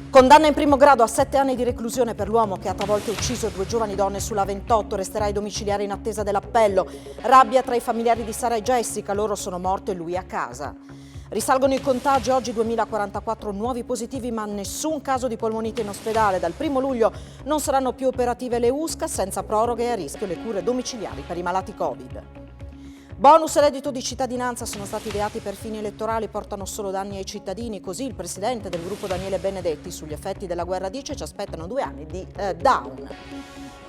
Condanna in primo grado a 7 anni di reclusione per l'uomo che ha travolto e ucciso 2 giovani donne sulla 28, resterà ai domiciliari in attesa dell'appello. Rabbia tra i familiari di Sara e Jessica, loro sono morte e lui a casa. Risalgono i contagi, oggi 2044 nuovi positivi ma nessun caso di polmonite in ospedale. Dal 1 luglio non saranno più operative le USCA, senza proroghe e a rischio le cure domiciliari per i malati Covid. Bonus e reddito di cittadinanza sono stati ideati per fini elettorali, portano solo danni ai cittadini, così il presidente del gruppo Daniele Benedetti sugli effetti della guerra dice ci aspettano 2 anni di down.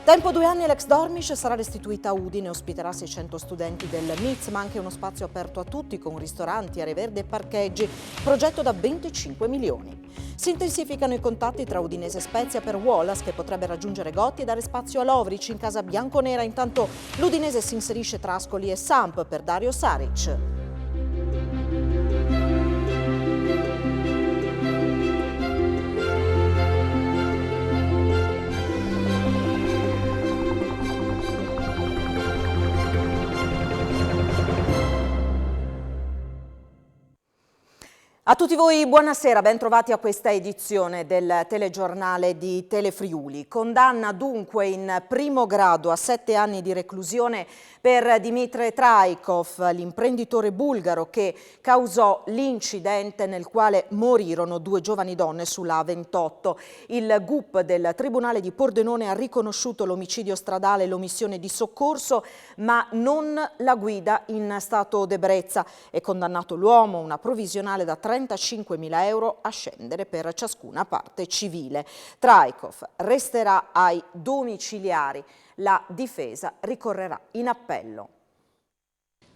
Tempo 2 anni l'ex Dormish sarà restituita a Udine, ospiterà 600 studenti del MIZ, ma anche uno spazio aperto a tutti con ristoranti, aree verdi e parcheggi, progetto da 25 milioni. Si intensificano i contatti tra Udinese e Spezia per Wallace che potrebbe raggiungere Gotti e dare spazio a Lovric in casa bianconera, intanto l'Udinese si inserisce tra Ascoli e Samp per Dario Saric. A tutti voi buonasera, ben trovati a questa edizione del telegiornale di Telefriuli. Condanna dunque in primo grado a 7 anni di reclusione per Dimitre Traikov, l'imprenditore bulgaro che causò l'incidente nel quale morirono 2 giovani donne sulla A28. Il GUP del Tribunale di Pordenone ha riconosciuto l'omicidio stradale e l'omissione di soccorso, ma non la guida in stato d'ebbrezza. È condannato l'uomo, una provvisionale da 35.000 euro a scendere per ciascuna parte civile. Traikov resterà ai domiciliari. La difesa ricorrerà in appello.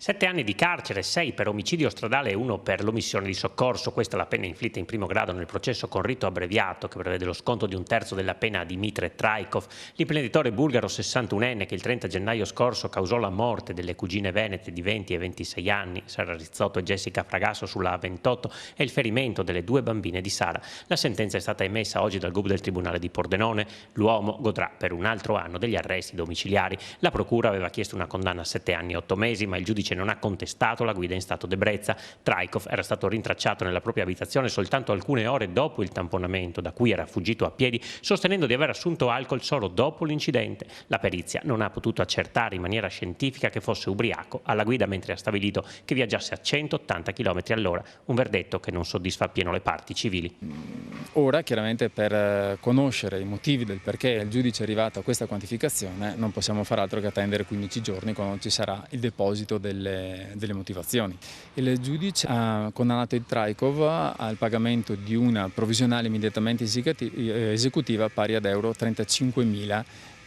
7 anni di carcere, 6 per omicidio stradale e 1 per l'omissione di soccorso. Questa è la pena inflitta in primo grado nel processo con rito abbreviato che prevede lo sconto di 1/3 della pena a Dimitre Traikov, l'imprenditore bulgaro 61enne che il 30 gennaio scorso causò la morte delle cugine venete di 20 e 26 anni, Sara Rizzotto e Jessica Fragasso sulla A28 e il ferimento delle 2 bambine di Sara. La sentenza è stata emessa oggi dal GUP del Tribunale di Pordenone. L'uomo godrà per un altro anno degli arresti domiciliari. La procura aveva chiesto una condanna a 7 anni e 8 mesi, ma il giudice non ha contestato la guida in stato d'ebbrezza. Traikov era stato rintracciato nella propria abitazione soltanto alcune ore dopo il tamponamento, da cui era fuggito a piedi, sostenendo di aver assunto alcol solo dopo l'incidente. La perizia non ha potuto accertare in maniera scientifica che fosse ubriaco alla guida, mentre ha stabilito che viaggiasse a 180 km all'ora, un verdetto che non soddisfa appieno le parti civili. Ora, chiaramente, per conoscere i motivi del perché il giudice è arrivato a questa quantificazione, non possiamo far altro che attendere 15 giorni quando ci sarà il deposito delle motivazioni. Il giudice ha condannato il Traikov al pagamento di una provvisionale immediatamente esecutiva pari ad euro 35.000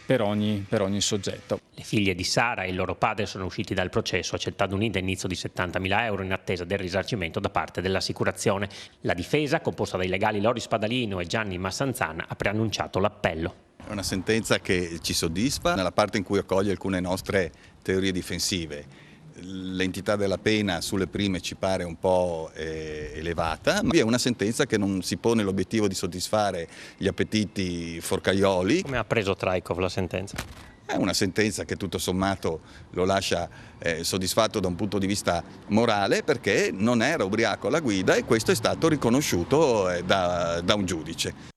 per ogni soggetto. Le figlie di Sara e il loro padre sono usciti dal processo accettando un indennizzo di 70.000 euro in attesa del risarcimento da parte dell'assicurazione. La difesa, composta dai legali Loris Padalino e Gianni Massanzana, ha preannunciato l'appello. È una sentenza che ci soddisfa nella parte in cui accoglie alcune nostre teorie difensive. L'entità della pena sulle prime ci pare un po' elevata, ma è una sentenza che non si pone l'obiettivo di soddisfare gli appetiti forcaioli. Come ha preso Traikov la sentenza? È una sentenza che tutto sommato lo lascia soddisfatto da un punto di vista morale, perché non era ubriaco alla guida e questo è stato riconosciuto da un giudice.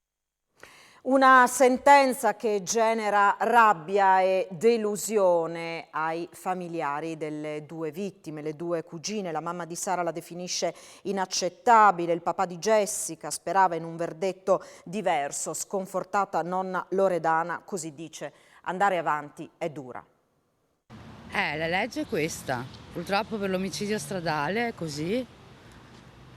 Una sentenza che genera rabbia e delusione ai familiari delle 2 vittime, le 2 cugine. La mamma di Sara la definisce inaccettabile, il papà di Jessica sperava in un verdetto diverso. Sconfortata nonna Loredana così dice: andare avanti è dura. La legge è questa, purtroppo per l'omicidio stradale è così.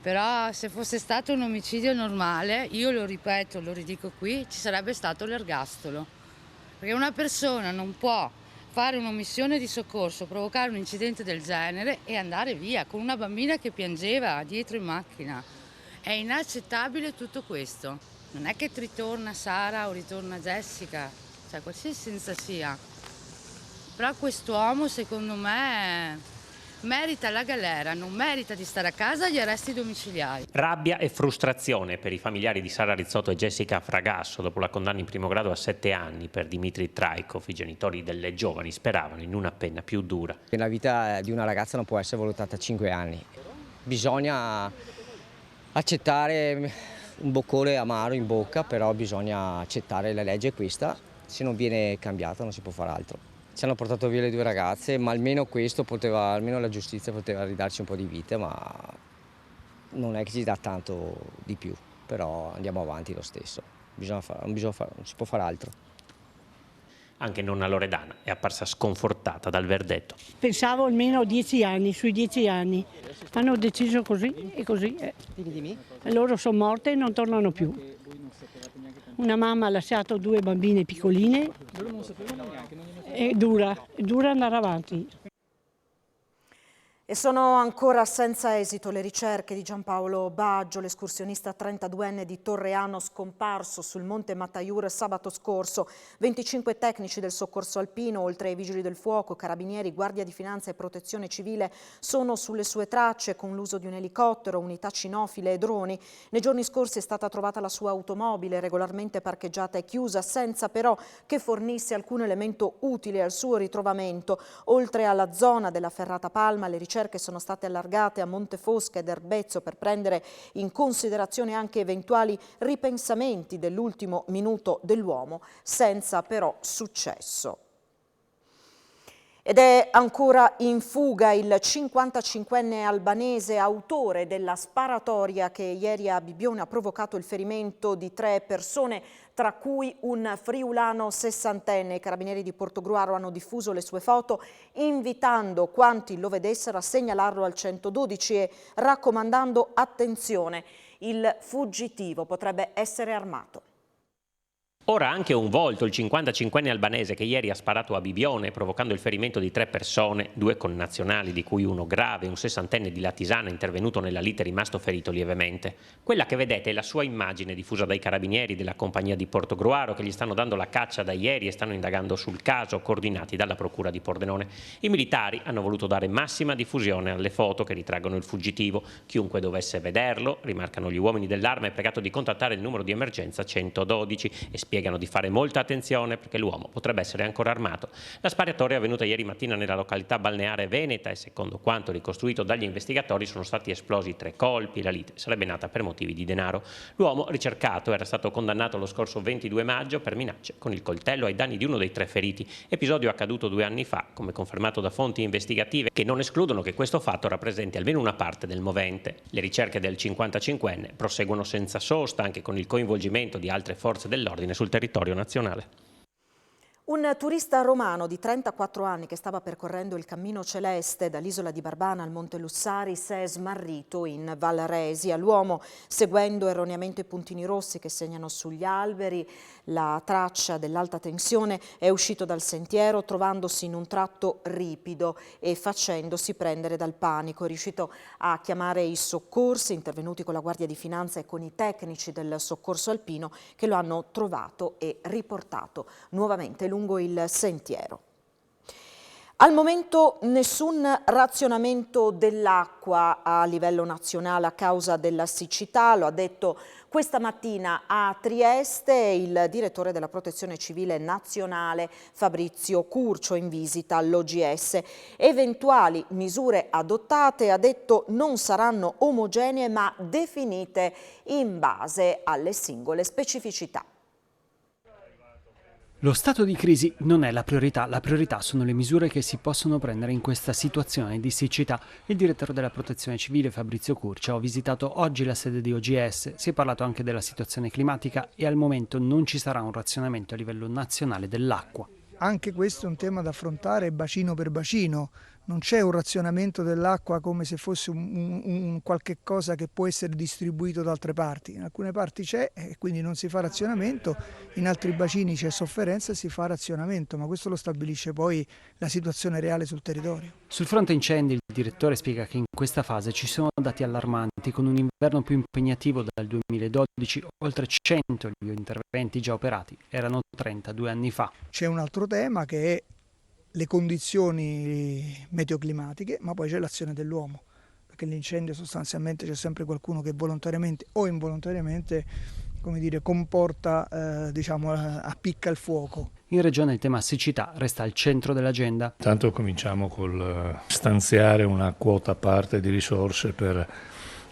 Però se fosse stato un omicidio normale, io lo ripeto, lo ridico qui, ci sarebbe stato l'ergastolo. Perché una persona non può fare un'omissione di soccorso, provocare un incidente del genere e andare via con una bambina che piangeva dietro in macchina. È inaccettabile tutto questo. Non è che ritorna Sara o ritorna Jessica, cioè qualsiasi senza sia. Però quest'uomo, secondo me, merita la galera, non merita di stare a casa agli arresti domiciliari. Rabbia e frustrazione per i familiari di Sara Rizzotto e Jessica Fragasso dopo la condanna in primo grado a 7 anni per Dimitre Traikov. I genitori delle giovani speravano in una pena più dura. La vita di una ragazza non può essere valutata a 5 anni. Bisogna Accettare un boccone amaro in bocca, però bisogna accettare, la legge è questa, se non viene cambiata non si può fare altro. Ci hanno portato via le 2 ragazze, ma almeno questo poteva, almeno la giustizia poteva ridarci un po' di vita, ma non è che ci dà tanto di più, però andiamo avanti lo stesso, non si può fare altro. Anche nonna Loredana è apparsa sconfortata dal verdetto. Pensavo almeno 10 anni, sui 10 anni. Hanno deciso così e così è. E loro sono morte e non tornano più. Una mamma ha lasciato 2 bambine piccoline. È dura andare avanti. E sono ancora senza esito le ricerche di Giampaolo Baggio, l'escursionista 32enne di Torreano scomparso sul Monte Mataiur sabato scorso. 25 tecnici del soccorso alpino, oltre ai vigili del fuoco, carabinieri, guardia di finanza e protezione civile, sono sulle sue tracce con l'uso di un elicottero, unità cinofile e droni. Nei giorni scorsi è stata trovata la sua automobile regolarmente parcheggiata e chiusa, senza però che fornisse alcun elemento utile al suo ritrovamento. Oltre alla zona della Ferrata Palma, le ricerche sono state allargate a Montefosca ed Erbezzo per prendere in considerazione anche eventuali ripensamenti dell'ultimo minuto dell'uomo, senza però successo. Ed è ancora in fuga il 55enne albanese autore della sparatoria che ieri a Bibbione ha provocato il ferimento di 3 persone, tra cui un friulano 60enne. I carabinieri di Portogruaro hanno diffuso le sue foto invitando quanti lo vedessero a segnalarlo al 112 e raccomandando attenzione, il fuggitivo potrebbe essere armato. Ora anche un volto, il 55enne albanese che ieri ha sparato a Bibbione provocando il ferimento di 3 persone, 2 connazionali di cui uno grave, un 60enne di Latisana intervenuto nella lite rimasto ferito lievemente. Quella che vedete è la sua immagine diffusa dai carabinieri della compagnia di Portogruaro che gli stanno dando la caccia da ieri e stanno indagando sul caso, coordinati dalla procura di Pordenone. I militari hanno voluto dare massima diffusione alle foto che ritraggono il fuggitivo. Chiunque dovesse vederlo, rimarcano gli uomini dell'arma, è pregato di contattare il numero di emergenza 112 e spiegano di fare molta attenzione perché l'uomo potrebbe essere ancora armato. La sparatoria è avvenuta ieri mattina nella località balneare veneta e secondo quanto ricostruito dagli investigatori sono stati esplosi 3 colpi e la lite sarebbe nata per motivi di denaro. L'uomo ricercato era stato condannato lo scorso 22 maggio per minacce con il coltello ai danni di uno dei 3 feriti, episodio accaduto 2 anni fa, come confermato da fonti investigative che non escludono che questo fatto rappresenti almeno una parte del movente. Le ricerche del 55enne proseguono senza sosta anche con il coinvolgimento di altre forze dell'ordine sul territorio nazionale. Un turista romano di 34 anni che stava percorrendo il Cammino Celeste dall'isola di Barbana al Monte Lussari si è smarrito in Val Resia. L'uomo, seguendo erroneamente i puntini rossi che segnano sugli alberi la traccia dell'alta tensione, è uscito dal sentiero trovandosi in un tratto ripido e facendosi prendere dal panico. È riuscito a chiamare i soccorsi intervenuti con la Guardia di Finanza e con i tecnici del soccorso alpino che lo hanno trovato e riportato nuovamente lungo il sentiero. Al momento nessun razionamento dell'acqua a livello nazionale a causa della siccità, lo ha detto questa mattina a Trieste il direttore della Protezione Civile Nazionale Fabrizio Curcio in visita all'OGS. Eventuali misure adottate, ha detto, non saranno omogenee ma definite in base alle singole specificità. Lo stato di crisi non è la priorità sono le misure che si possono prendere in questa situazione di siccità. Il direttore della Protezione Civile Fabrizio Curcio ha visitato oggi la sede di OGS, si è parlato anche della situazione climatica e al momento non ci sarà un razionamento a livello nazionale dell'acqua. Anche questo è un tema da affrontare bacino per bacino. Non c'è un razionamento dell'acqua come se fosse un qualche cosa che può essere distribuito da altre parti. In alcune parti c'è e quindi non si fa razionamento, in altri bacini c'è sofferenza e si fa razionamento, ma questo lo stabilisce poi la situazione reale sul territorio. Sul fronte incendi il direttore spiega che in questa fase ci sono dati allarmanti, con un inverno più impegnativo dal 2012, oltre 100 gli interventi già operati, erano 32 anni fa. C'è un altro tema che è le condizioni meteoclimatiche, ma poi c'è l'azione dell'uomo, perché l'incendio sostanzialmente c'è sempre qualcuno che volontariamente o involontariamente, come dire, comporta, appicca il fuoco. In regione il tema siccità resta al centro dell'agenda. Tanto cominciamo col stanziare una quota a parte di risorse per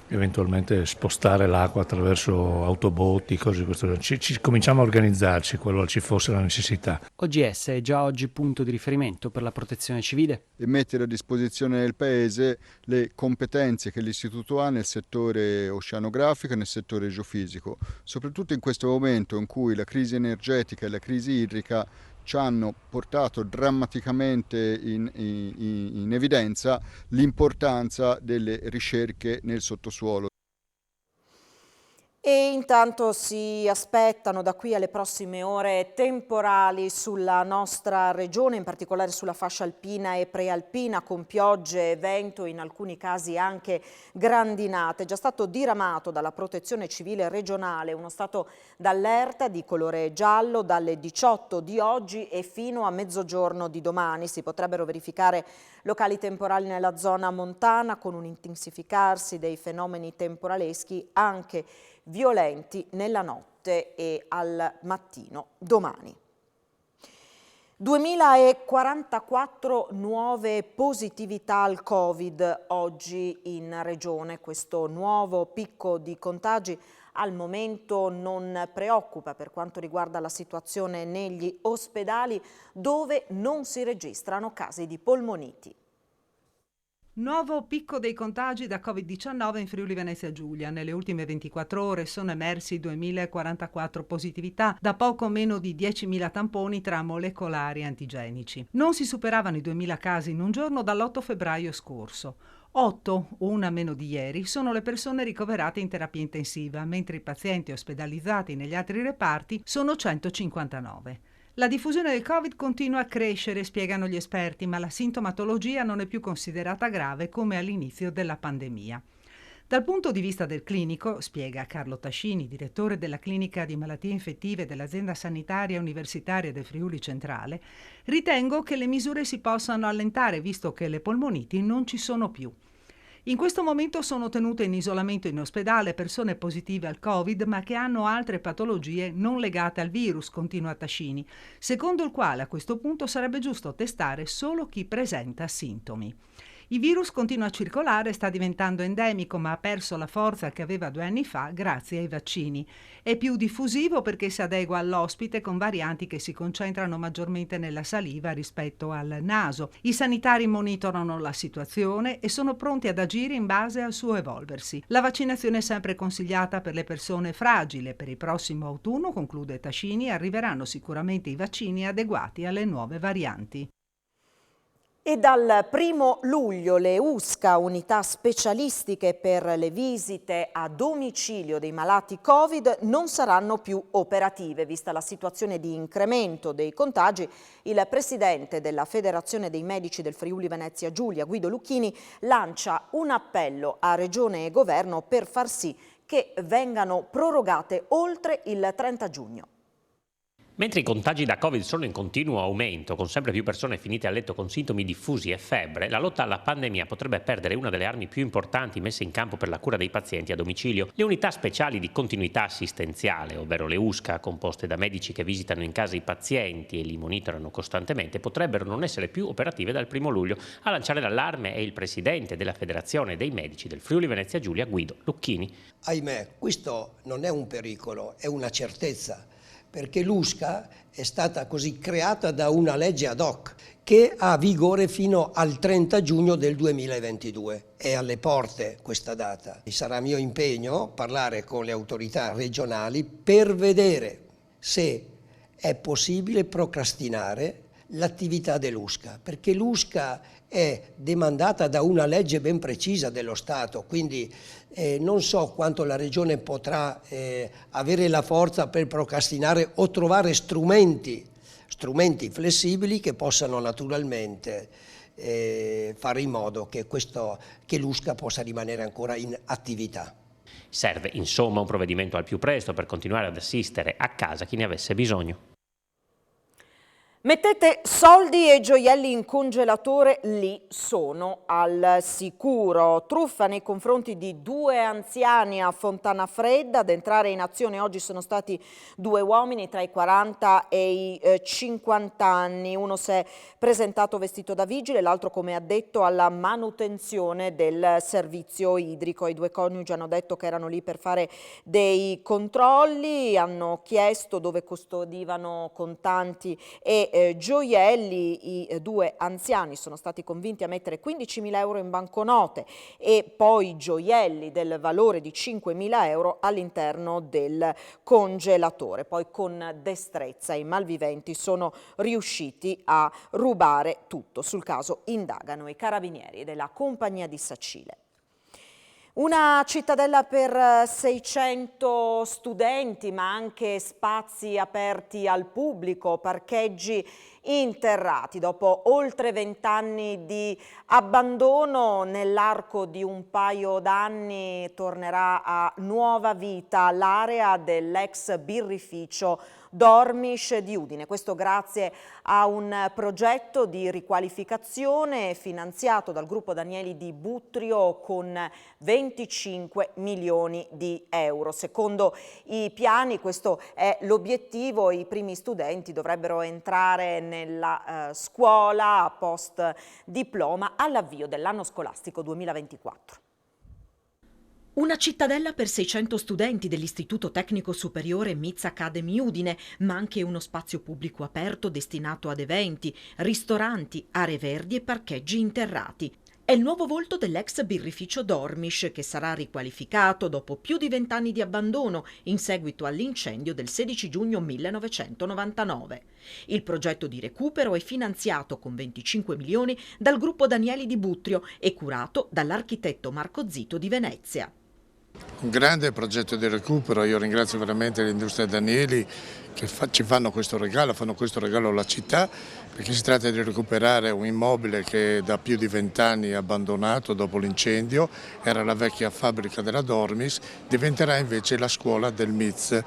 eventualmente spostare l'acqua attraverso autobotti, cose di questo genere. Cominciamo a organizzarci qualora ci fosse la necessità. OGS è già oggi punto di riferimento per la protezione civile. E mettere a disposizione del Paese le competenze che l'Istituto ha nel settore oceanografico e nel settore geofisico, soprattutto in questo momento in cui la crisi energetica e la crisi idrica ci hanno portato drammaticamente in evidenza l'importanza delle ricerche nel sottosuolo. E intanto si aspettano da qui alle prossime ore temporali sulla nostra regione, in particolare sulla fascia alpina e prealpina, con piogge, vento e in alcuni casi anche grandinate. È già stato diramato dalla Protezione Civile regionale uno stato d'allerta di colore giallo dalle 18 di oggi e fino a mezzogiorno di domani. Si potrebbero verificare locali temporali nella zona montana con un intensificarsi dei fenomeni temporaleschi anche violenti nella notte e al mattino domani. 2044 nuove positività al Covid oggi in regione. Questo nuovo picco di contagi al momento non preoccupa per quanto riguarda la situazione negli ospedali, dove non si registrano casi di polmoniti. Nuovo picco dei contagi da Covid-19 in Friuli Venezia Giulia. Nelle ultime 24 ore sono emersi 2044 positività, da poco meno di 10.000 tamponi tra molecolari e antigenici. Non si superavano i 2.000 casi in un giorno dall'8 febbraio scorso. 8, una meno di ieri, sono le persone ricoverate in terapia intensiva, mentre i pazienti ospedalizzati negli altri reparti sono 159. La diffusione del Covid continua a crescere, spiegano gli esperti, ma la sintomatologia non è più considerata grave come all'inizio della pandemia. Dal punto di vista del clinico, spiega Carlo Tascini, direttore della clinica di malattie infettive dell'azienda sanitaria universitaria del Friuli Centrale, ritengo che le misure si possano allentare visto che le polmoniti non ci sono più. In questo momento sono tenute in isolamento in ospedale persone positive al Covid ma che hanno altre patologie non legate al virus, continua Tascini, secondo il quale a questo punto sarebbe giusto testare solo chi presenta sintomi. Il virus continua a circolare, sta diventando endemico, ma ha perso la forza che aveva 2 anni fa grazie ai vaccini. È più diffusivo perché si adegua all'ospite con varianti che si concentrano maggiormente nella saliva rispetto al naso. I sanitari monitorano la situazione e sono pronti ad agire in base al suo evolversi. La vaccinazione è sempre consigliata per le persone fragili. Per il prossimo autunno, conclude Tascini, arriveranno sicuramente i vaccini adeguati alle nuove varianti. E dal 1° luglio le USCA, unità specialistiche per le visite a domicilio dei malati Covid, non saranno più operative. Vista la situazione di incremento dei contagi, il presidente della Federazione dei Medici del Friuli Venezia Giulia, Guido Lucchini, lancia un appello a Regione e Governo per far sì che vengano prorogate oltre il 30 giugno. Mentre i contagi da Covid sono in continuo aumento, con sempre più persone finite a letto con sintomi diffusi e febbre, la lotta alla pandemia potrebbe perdere una delle armi più importanti messe in campo per la cura dei pazienti a domicilio. Le unità speciali di continuità assistenziale, ovvero le USCA, composte da medici che visitano in casa i pazienti e li monitorano costantemente, potrebbero non essere più operative dal 1° luglio. A lanciare l'allarme è il presidente della Federazione dei Medici del Friuli Venezia Giulia, Guido Lucchini. Ahimè, questo non è un pericolo, è una certezza. Perché l'USCA è stata così creata da una legge ad hoc che ha vigore fino al 30 giugno del 2022. È alle porte questa data. Sarà mio impegno parlare con le autorità regionali per vedere se è possibile procrastinare l'attività dell'USCA, perché l'USCA è demandata da una legge ben precisa dello Stato, quindi non so quanto la Regione potrà avere la forza per procrastinare o trovare strumenti flessibili che possano naturalmente fare in modo che l'USCA possa rimanere ancora in attività. Serve insomma un provvedimento al più presto per continuare ad assistere a casa chi ne avesse bisogno. Mettete soldi e gioielli in congelatore, lì sono al sicuro. Truffa nei confronti di 2 anziani a Fontana Fredda. Ad entrare in azione oggi sono stati 2 uomini tra i 40 e i 50 anni. Uno si è presentato vestito da vigile, l'altro come addetto alla manutenzione del servizio idrico. I 2 coniugi hanno detto che erano lì per fare dei controlli, hanno chiesto dove custodivano contanti e gioielli. I 2 anziani sono stati convinti a mettere 15.000 euro in banconote e poi gioielli del valore di 5.000 euro all'interno del congelatore. Poi con destrezza i malviventi sono riusciti a rubare tutto. Sul caso indagano i carabinieri della Compagnia di Sacile. Una cittadella per 600 studenti, ma anche spazi aperti al pubblico, parcheggi interrati. Dopo oltre 20 anni di abbandono, nell'arco di un paio d'anni tornerà a nuova vita l'area dell'ex birrificio Dormish di Udine. Questo grazie a un progetto di riqualificazione finanziato dal gruppo Danieli di Buttrio con 25 milioni di euro. Secondo i piani questo è l'obiettivo, i primi studenti dovrebbero entrare nella scuola post diploma all'avvio dell'anno scolastico 2024. Una cittadella per 600 studenti dell'Istituto Tecnico Superiore Miz Academy Udine, ma anche uno spazio pubblico aperto destinato ad eventi, ristoranti, aree verdi e parcheggi interrati. È il nuovo volto dell'ex birrificio Dormish, che sarà riqualificato dopo più di 20 anni di abbandono in seguito all'incendio del 16 giugno 1999. Il progetto di recupero è finanziato con 25 milioni dal gruppo Danieli di Buttrio e curato dall'architetto Marco Zito di Venezia. Un grande progetto di recupero, io ringrazio veramente l'industria Danieli che ci fanno questo regalo alla città, perché si tratta di recuperare un immobile che da più di 20 anni è abbandonato dopo l'incendio, era la vecchia fabbrica della Dormis, diventerà invece la scuola del MIZ,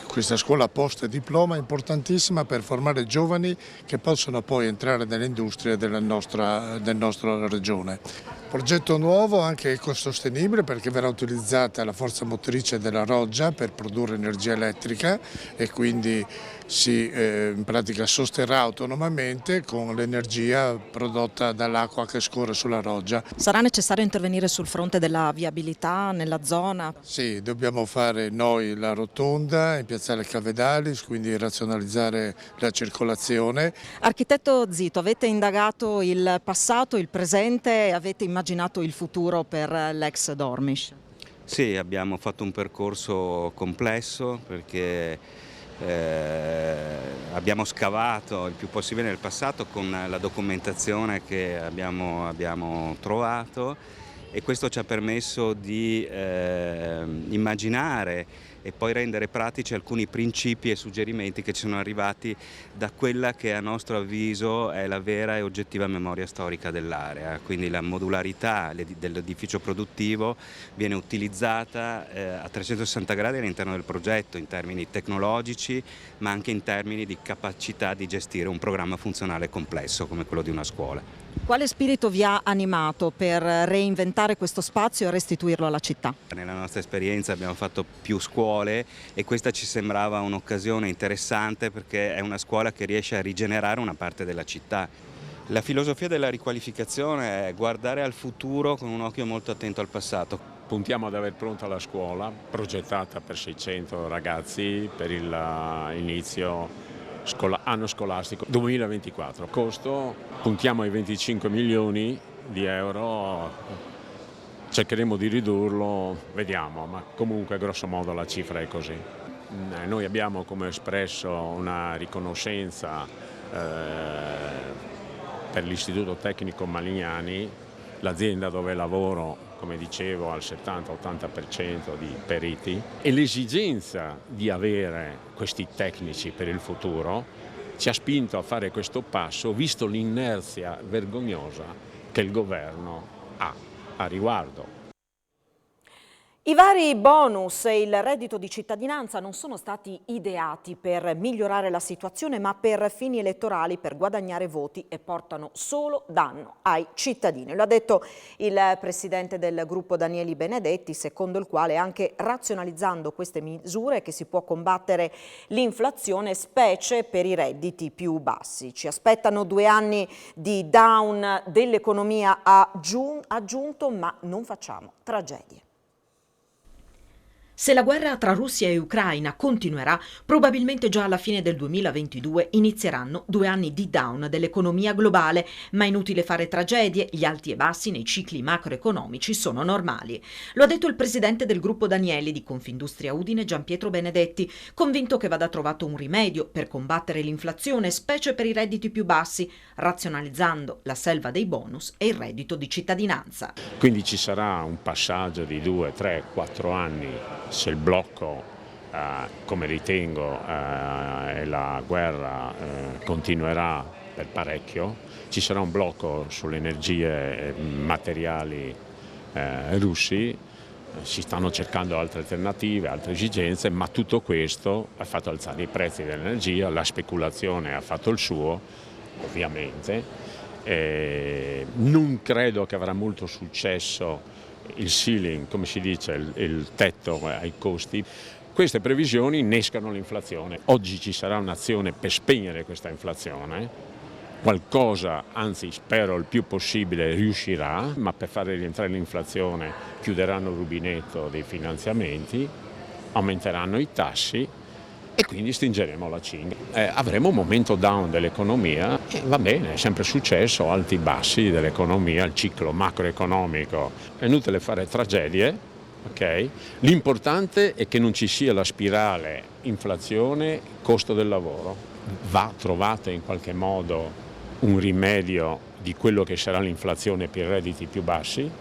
questa scuola post diploma importantissima per formare giovani che possono poi entrare nelle industrie della nostra regione. Progetto nuovo, anche ecosostenibile, perché verrà utilizzata la forza motrice della roggia per produrre energia elettrica e quindi si in pratica sosterrà autonomamente con l'energia prodotta dall'acqua che scorre sulla roggia. Sarà necessario intervenire sul fronte della viabilità nella zona? Sì, dobbiamo fare noi la rotonda in piazzale Cavedalis, quindi razionalizzare la circolazione. Architetto Zito, avete indagato il passato, il presente e avete immaginato il futuro per l'ex Dormish? Sì, abbiamo fatto un percorso complesso perché abbiamo scavato il più possibile nel passato con la documentazione che abbiamo trovato e questo ci ha permesso di immaginare e poi rendere pratici alcuni principi e suggerimenti che ci sono arrivati da quella che a nostro avviso è la vera e oggettiva memoria storica dell'area. Quindi la modularità dell'edificio produttivo viene utilizzata a 360 gradi all'interno del progetto in termini tecnologici ma anche in termini di capacità di gestire un programma funzionale complesso come quello di una scuola. Quale spirito vi ha animato per reinventare questo spazio e restituirlo alla città? Nella nostra esperienza abbiamo fatto più scuole e questa ci sembrava un'occasione interessante perché è una scuola che riesce a rigenerare una parte della città. La filosofia della riqualificazione è guardare al futuro con un occhio molto attento al passato. Puntiamo ad aver pronta la scuola, progettata per 600 ragazzi per l'inizio anno scolastico 2024. Costo, puntiamo ai 25 milioni di euro, cercheremo di ridurlo, vediamo, ma comunque grosso modo la cifra è così. Noi abbiamo come espresso una riconoscenza per l'Istituto Tecnico Malignani, l'azienda dove lavoro, come dicevo, al 70-80% di periti, e l'esigenza di avere questi tecnici per il futuro ci ha spinto a fare questo passo, visto l'inerzia vergognosa che il governo ha a riguardo. I vari bonus e il reddito di cittadinanza non sono stati ideati per migliorare la situazione, ma per fini elettorali, per guadagnare voti, e portano solo danno ai cittadini. Lo ha detto il presidente del gruppo Danieli Benedetti, secondo il quale anche razionalizzando queste misure che si può combattere l'inflazione, specie per i redditi più bassi. Ci aspettano 2 anni di down dell'economia, ha aggiunto, ma non facciamo tragedie. Se la guerra tra Russia e Ucraina continuerà, probabilmente già alla fine del 2022 inizieranno 2 anni di down dell'economia globale, ma è inutile fare tragedie, gli alti e bassi nei cicli macroeconomici sono normali. Lo ha detto il presidente del gruppo Danieli di Confindustria Udine, Gianpietro Benedetti, convinto che vada trovato un rimedio per combattere l'inflazione, specie per i redditi più bassi, razionalizzando la selva dei bonus e il reddito di cittadinanza. Quindi ci sarà un passaggio di 2, 3, 4 anni. Se il blocco, come ritengo, e la guerra continuerà per parecchio, ci sarà un blocco sulle energie materiali russi, si stanno cercando altre alternative, altre esigenze, ma tutto questo ha fatto alzare i prezzi dell'energia, la speculazione ha fatto il suo, ovviamente. Non credo che avrà molto successo il ceiling, come si dice, il tetto ai costi. Queste previsioni innescano l'inflazione. Oggi ci sarà un'azione per spegnere questa inflazione, qualcosa, anzi spero il più possibile, riuscirà, ma per fare rientrare l'inflazione chiuderanno il rubinetto dei finanziamenti, aumenteranno i tassi e quindi stringeremo la cinghia. Avremo un momento down dell'economia e va bene, è sempre successo, alti e bassi dell'economia, il ciclo macroeconomico. È inutile fare tragedie, ok? L'importante è che non ci sia la spirale inflazione, costo del lavoro. Va trovato in qualche modo un rimedio di quello che sarà l'inflazione per i redditi più bassi,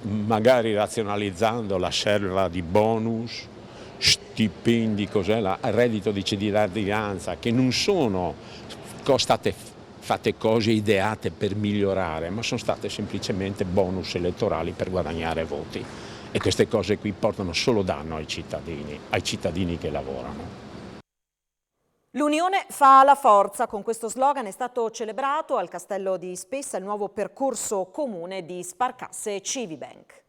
magari razionalizzando la serva di bonus, stipendi, reddito di cittadinanza, che non sono state fatte cose ideate per migliorare, ma sono state semplicemente bonus elettorali per guadagnare voti. E queste cose qui portano solo danno ai cittadini che lavorano. L'unione fa la forza, con questo slogan è stato celebrato al Castello di Spessa il nuovo percorso comune di Sparcasse e Civibank.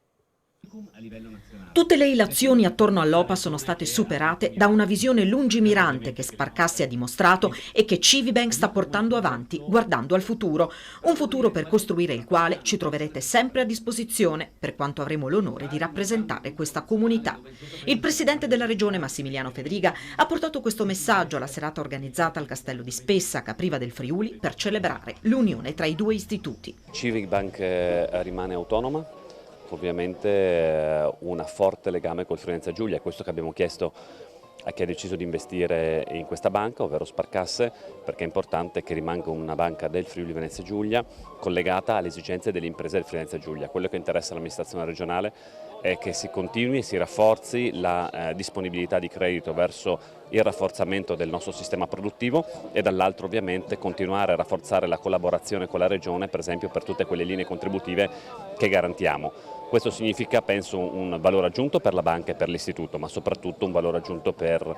Tutte le ilazioni attorno all'OPA sono state superate da una visione lungimirante che Sparcasse ha dimostrato e che Civibank sta portando avanti, guardando al futuro. Un futuro per costruire il quale ci troverete sempre a disposizione, per quanto avremo l'onore di rappresentare questa comunità. Il presidente della regione, Massimiliano Fedriga, ha portato questo messaggio alla serata organizzata al Castello di Spessa, Capriva del Friuli, per celebrare l'unione tra i due istituti. Civibank rimane autonoma. Ovviamente un forte legame col Friuli Venezia Giulia, è questo che abbiamo chiesto a chi ha deciso di investire in questa banca, ovvero Sparcasse, perché è importante che rimanga una banca del Friuli Venezia Giulia collegata alle esigenze delle imprese del Friuli Venezia Giulia. Quello che interessa all'amministrazione regionale è che si continui e si rafforzi la disponibilità di credito verso il rafforzamento del nostro sistema produttivo e dall'altro ovviamente continuare a rafforzare la collaborazione con la regione, per esempio per tutte quelle linee contributive che garantiamo. Questo significa, penso, un valore aggiunto per la banca e per l'istituto, ma soprattutto un valore aggiunto per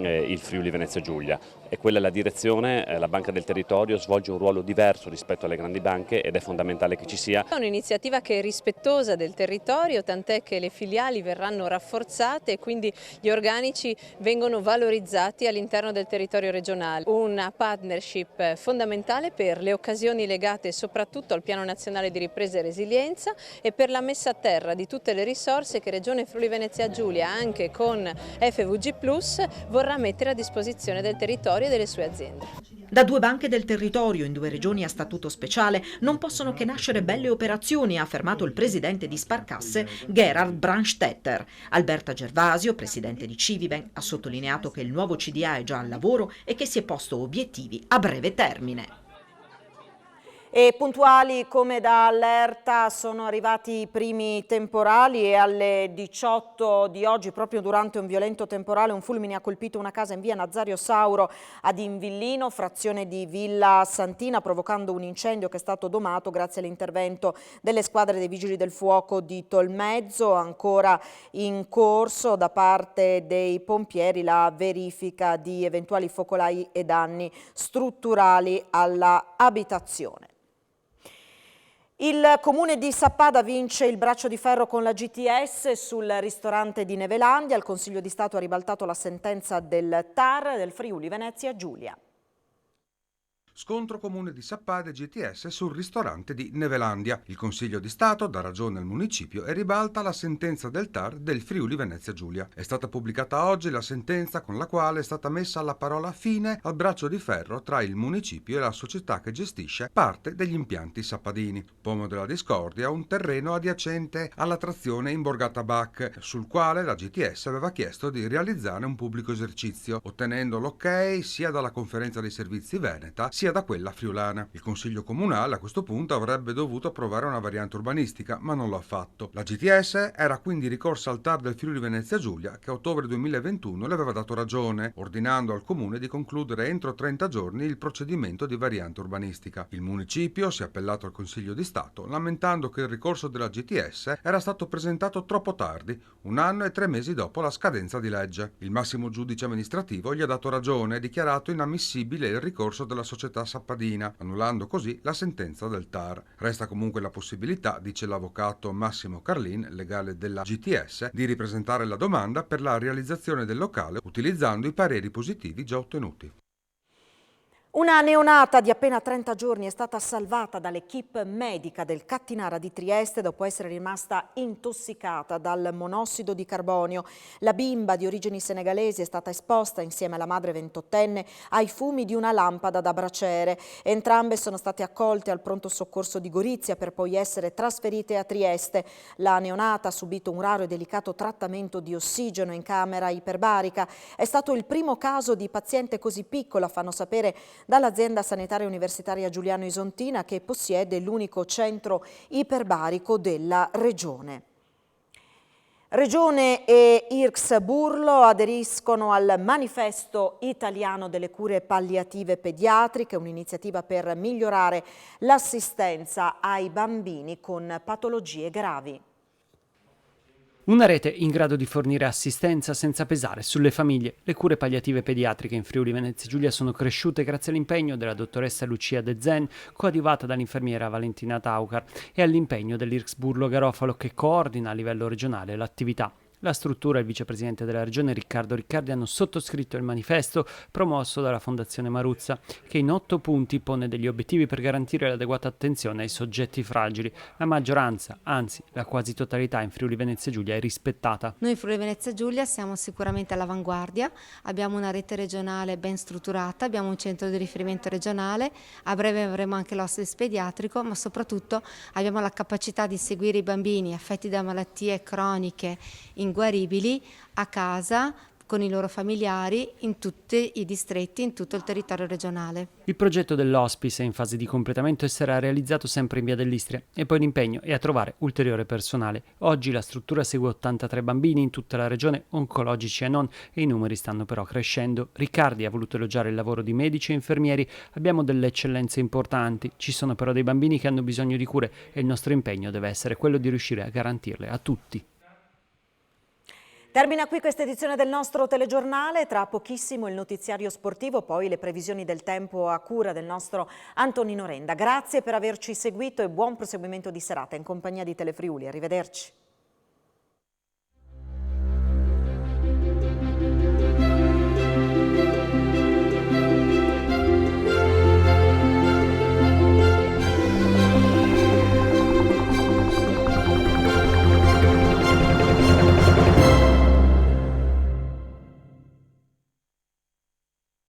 il Friuli Venezia Giulia. E quella è la direzione, la Banca del Territorio svolge un ruolo diverso rispetto alle grandi banche ed è fondamentale che ci sia. È un'iniziativa che è rispettosa del territorio, tant'è che le filiali verranno rafforzate e quindi gli organici vengono valorizzati all'interno del territorio regionale. Una partnership fondamentale per le occasioni legate soprattutto al Piano Nazionale di Ripresa e Resilienza e per la messa a terra di tutte le risorse che Regione Friuli Venezia Giulia, anche con FVG Plus, vorrà mettere a disposizione del territorio e delle sue aziende. Da due banche del territorio in 2 regioni a statuto speciale non possono che nascere belle operazioni, ha affermato il presidente di Sparcasse, Gerhard Brandstetter. Alberta Gervasio, presidente di Civibank, ha sottolineato che il nuovo CDA è già al lavoro e che si è posto obiettivi a breve termine. E puntuali come da allerta sono arrivati i primi temporali e alle 18 di oggi, proprio durante un violento temporale, un fulmine ha colpito una casa in via Nazario Sauro ad Invillino, frazione di Villa Santina, provocando un incendio che è stato domato grazie all'intervento delle squadre dei Vigili del Fuoco di Tolmezzo. Ancora in corso da parte dei pompieri la verifica di eventuali focolai e danni strutturali alla abitazione. Il comune di Sappada vince il braccio di ferro con la GTS sul ristorante di Nevelandia. Il Consiglio di Stato ha ribaltato la sentenza del TAR del Friuli Venezia Giulia. Scontro comune di Sappada e GTS sul ristorante di Nevelandia. Il Consiglio di Stato dà ragione al municipio e ribalta la sentenza del TAR del Friuli Venezia Giulia. È stata pubblicata oggi la sentenza con la quale è stata messa la parola fine al braccio di ferro tra il municipio e la società che gestisce parte degli impianti sappadini. Pomo della discordia, un terreno adiacente alla trazione in Borgata Bach, sul quale la GTS aveva chiesto di realizzare un pubblico esercizio, ottenendo l'ok sia dalla Conferenza dei Servizi Veneta sia da quella friulana. Il Consiglio Comunale a questo punto avrebbe dovuto approvare una variante urbanistica, ma non lo ha fatto. La GTS era quindi ricorsa al TAR del Friuli Venezia Giulia, che a ottobre 2021 le aveva dato ragione, ordinando al Comune di concludere entro 30 giorni il procedimento di variante urbanistica. Il municipio si è appellato al Consiglio di Stato, lamentando che il ricorso della GTS era stato presentato troppo tardi, 1 anno e 3 mesi dopo la scadenza di legge. Il massimo giudice amministrativo gli ha dato ragione e dichiarato inammissibile il ricorso della società sappadina, annullando così la sentenza del TAR. Resta comunque la possibilità, dice l'avvocato Massimo Carlin, legale della GTS, di ripresentare la domanda per la realizzazione del locale utilizzando i pareri positivi già ottenuti. Una neonata di appena 30 giorni è stata salvata dall'equipe medica del Cattinara di Trieste dopo essere rimasta intossicata dal monossido di carbonio. La bimba di origini senegalesi è stata esposta insieme alla madre 28enne ai fumi di una lampada da braciere. Entrambe sono state accolte al pronto soccorso di Gorizia per poi essere trasferite a Trieste. La neonata ha subito un raro e delicato trattamento di ossigeno in camera iperbarica. È stato il primo caso di paziente così piccola, fanno sapere dall'azienda sanitaria universitaria Giuliano Isontina, che possiede l'unico centro iperbarico della regione. Regione e IRCS Burlo aderiscono al Manifesto Italiano delle Cure Palliative Pediatriche, un'iniziativa per migliorare l'assistenza ai bambini con patologie gravi. Una rete in grado di fornire assistenza senza pesare sulle famiglie. Le cure palliative pediatriche in Friuli Venezia Giulia sono cresciute grazie all'impegno della dottoressa Lucia De Zen, coadiuvata dall'infermiera Valentina Taucar, e all'impegno dell'IRCS Burlo Garofalo, che coordina a livello regionale l'attività. La struttura e il vicepresidente della regione Riccardo Riccardi hanno sottoscritto il manifesto promosso dalla Fondazione Maruzza, che in 8 punti pone degli obiettivi per garantire l'adeguata attenzione ai soggetti fragili. La maggioranza, anzi la quasi totalità in Friuli Venezia Giulia è rispettata. Noi in Friuli Venezia Giulia siamo sicuramente all'avanguardia, abbiamo una rete regionale ben strutturata, abbiamo un centro di riferimento regionale, a breve avremo anche l'hospice pediatrico, ma soprattutto abbiamo la capacità di seguire i bambini affetti da malattie croniche inguaribili a casa con i loro familiari in tutti i distretti, in tutto il territorio regionale. Il progetto dell'hospice è in fase di completamento e sarà realizzato sempre in via dell'Istria, e poi l'impegno è a trovare ulteriore personale. Oggi la struttura segue 83 bambini in tutta la regione, oncologici e non, e i numeri stanno però crescendo. Riccardi ha voluto elogiare il lavoro di medici e infermieri. Abbiamo delle eccellenze importanti, ci sono però dei bambini che hanno bisogno di cure e il nostro impegno deve essere quello di riuscire a garantirle a tutti. Termina qui questa edizione del nostro telegiornale, tra pochissimo il notiziario sportivo, poi le previsioni del tempo a cura del nostro Antonino Renda. Grazie per averci seguito e buon proseguimento di serata in compagnia di Telefriuli. Arrivederci.